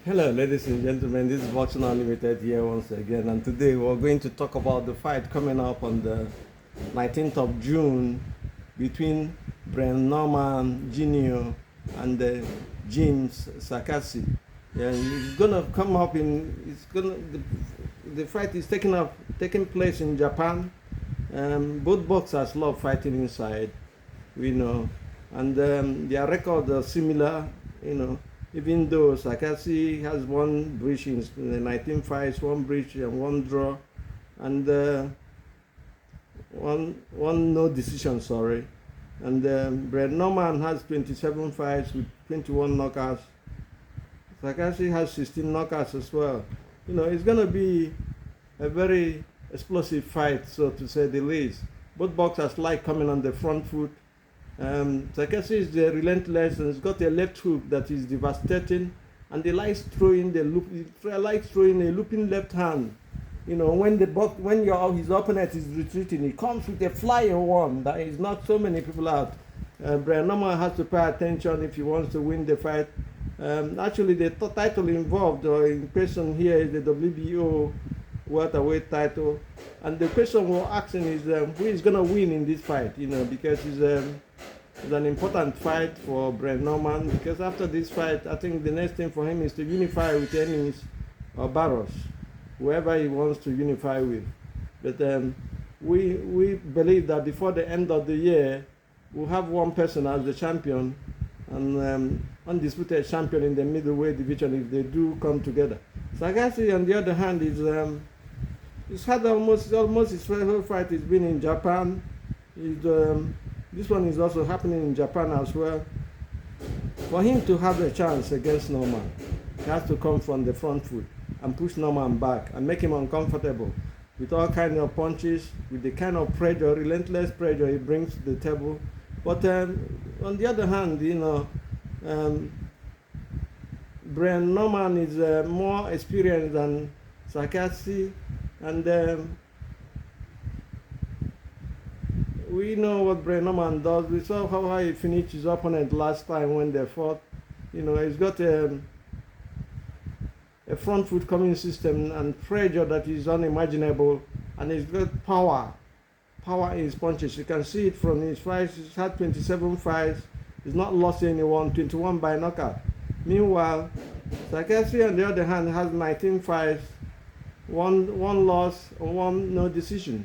Hello, ladies and gentlemen. This is Boxing Unlimited here once again, and today we're going to talk about the fight coming up on the 19th of June between Brian Norman Jr. and James Sakasi. Yeah, it's gonna come up in. It's gonna the fight is taking place in Japan. Both boxers love fighting inside, we know, and their records are similar, you know. Even though Sakasi has one breach in the 19 fights, one breach and one draw, and one no decision, sorry. And Brett Norman has 27 fights with 21 knockouts. Sakasi has 16 knockouts as well. You know, it's going to be a very explosive fight, so to say the least. Both boxers like coming on the front foot. Sakasi is relentless and he's got a left hook that is devastating, and he likes throwing a looping left hand. You know, when his opponent is retreating, he comes with a flyer one that is not so many people out. Brian Norman has to pay attention if he wants to win the fight. Actually, the title involved or in question here is the WBO welterweight title, and the question we're asking is who is going to win in this fight? You know, because it's an important fight for Brett Norman, because after this fight, I think the next thing for him is to unify with enemies or Barros, whoever he wants to unify with. But we believe that before the end of the year, we'll have one person as the champion and undisputed champion in the middleweight division if they do come together. Sakasi, on the other hand, he's had almost his whole fight has been in Japan. This one is also happening in Japan as well. For him to have a chance against Norman, he has to come from the front foot and push Norman back and make him uncomfortable with all kinds of punches, with the kind of pressure, relentless pressure he brings to the table. But on the other hand, you know, Brian Norman is more experienced than Sakasi, and we know what Brian Norman does. We saw how he finished his opponent last time when they fought. You know, he's got a front foot coming system and pressure that is unimaginable, and he's got power in his punches. You can see it from his fights. He's had 27 fights. He's not lost anyone, 21 by knockout. Meanwhile, Sakasi, on the other hand, has 19 fights, one loss, and one no decision,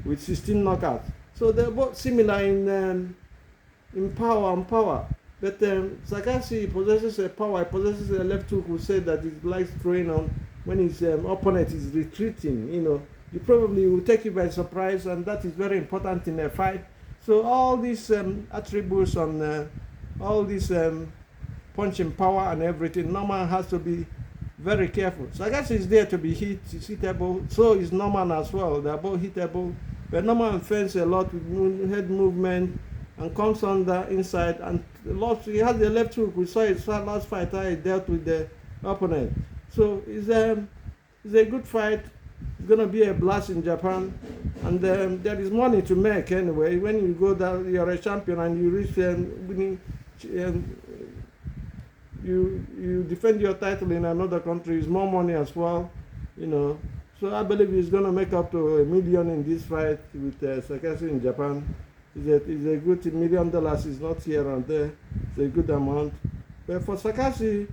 with 16 knockouts. So they're both similar in power. But Sakasi possesses a power, he possesses a left hook who said that he likes throwing on when his opponent is retreating. You know, he probably will take you by surprise, and that is very important in a fight. So all these attributes on all these punching power and everything, Norman has to be very careful. Sakasi is there to be he's hittable. So is Norman as well. They're both hittable. But Norman fends a lot with head movement and comes on the inside, and he has the left hook. We saw his last fight how he dealt with the opponent. So it's a good fight. It's gonna be a blast in Japan, and there is money to make anyway. When you go down, you're a champion, and you reach winning. You defend your title in another country, is more money as well, you know. So I believe he's going to make up to $1 million in this fight with Sakasi in Japan. It's a good $1 million. It's not here and there. It's a good amount. But for Sakasi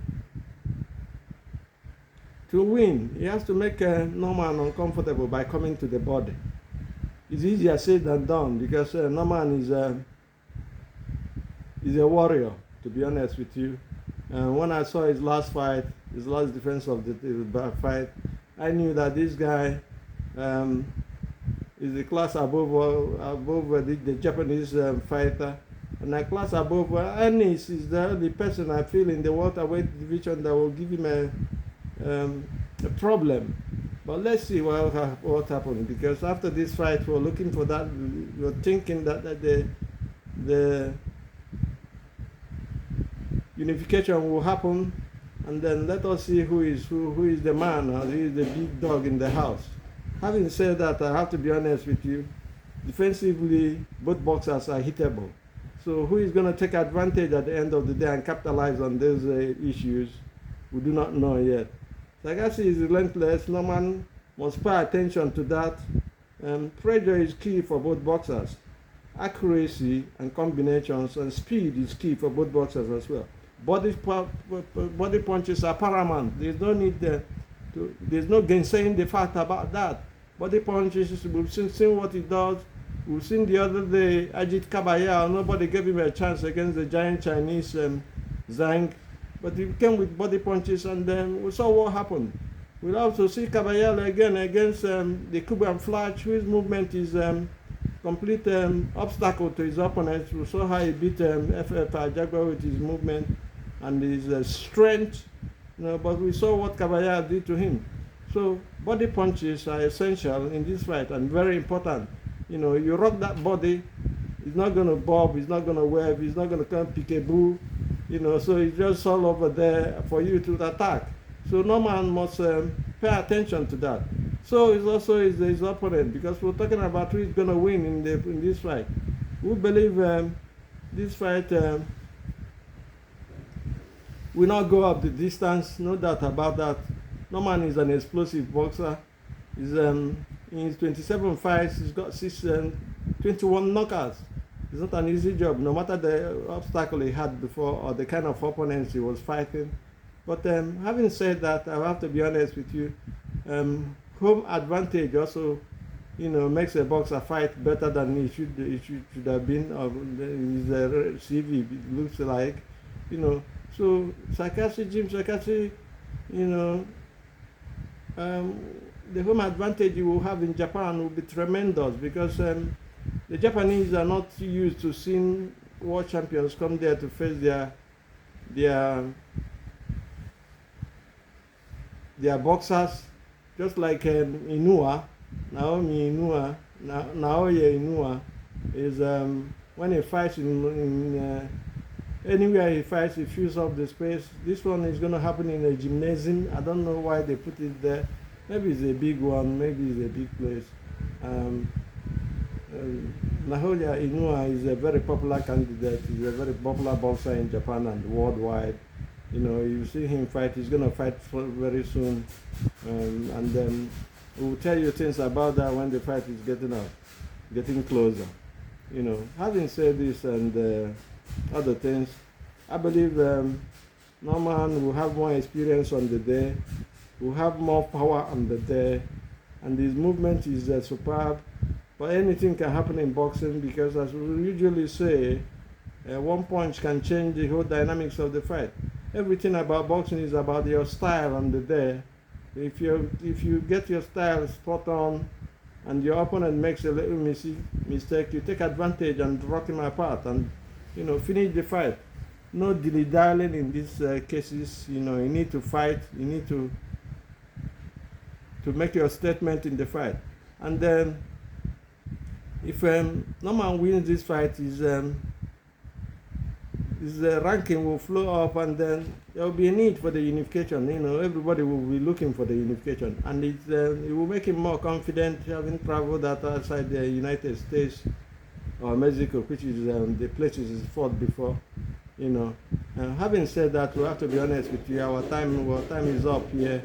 to win, he has to make Norman uncomfortable by coming to the body. It's easier said than done, because Norman is a warrior, to be honest with you. When I saw his last defense of the fight, I knew that this guy is a class above the Japanese fighter, and a class above Anis is the only person I feel in the welterweight division that will give him a problem. But let's see what happens, because after this fight, we're looking for that. We're thinking that the unification will happen, and then let us see who is the man, or who is the big dog in the house. Having said that, I have to be honest with you. Defensively, both boxers are hittable. So who is going to take advantage at the end of the day and capitalize on those issues? We do not know yet. Sasaki is relentless. No man must pay attention to that. Pressure is key for both boxers. Accuracy and combinations and speed is key for both boxers as well. Body punches are paramount. There's no need there's no gainsaying the fact about that. Body punches, we've seen what he does. We've seen the other day, Ajit Kabaya, nobody gave him a chance against the giant Chinese Zhang. But he came with body punches, and then we saw what happened. We'll also see Kabayala again against the Cuban Flash, whose movement is complete obstacle to his opponents. We saw how he beat FF Jaguar with his movement and his strength. But we saw what Kabayala did to him. So body punches are essential in this fight and very important. You rock that body, it's not going to bob, it's not going to wave, it's not going to come peekaboo. So it's just all over there for you to attack. So no man must pay attention to that. So it's also his opponent, because we're talking about who is going to win in this fight. We believe this fight will not go up the distance, no doubt about that. No man is an explosive boxer. He's in his 27 fights, he's got 21 knockouts. It's not an easy job, no matter the obstacle he had before or the kind of opponents he was fighting. But having said that, I have to be honest with you. Home advantage also, makes a boxer fight better than he should have been, or his CV looks like, So Jim Sasaki, the home advantage you will have in Japan will be tremendous, because the Japanese are not used to seeing world champions come there to face their boxers, just like Naoya Inoue is when he fights in anywhere he fights, he fills up the space. This one is going to happen in a gymnasium. I don't know why they put it there. Maybe it's a big one, maybe it's a big place. Naoya Inoue is a very popular candidate. He's a very popular boxer in Japan and worldwide. You see him fight, he's going to fight very soon. And then we'll tell you things about that when the fight is getting closer. Having said this and other things, I believe Norman will have more experience on the day, will have more power on the day, and his movement is superb. But anything can happen in boxing, because as we usually say, one punch can change the whole dynamics of the fight. Everything about boxing is about your style on the day. If you get your style spot on and your opponent makes a little mistake, you take advantage and rock him apart and finish the fight. No dilly-dallying in these cases. You need to fight. You need to make your statement in the fight. And then if Norman wins this fight, his ranking will flow up, and then there will be a need for the unification. Everybody will be looking for the unification, and it will make him more confident, having traveled outside the United States or Mexico, which is the places he's fought before. Having said that, we have to be honest with you. Our time is up here,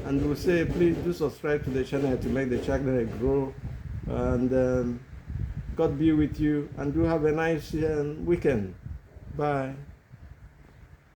and we'll say please do subscribe to the channel to make the channel grow, and God be with you, and do have a nice weekend. Bye.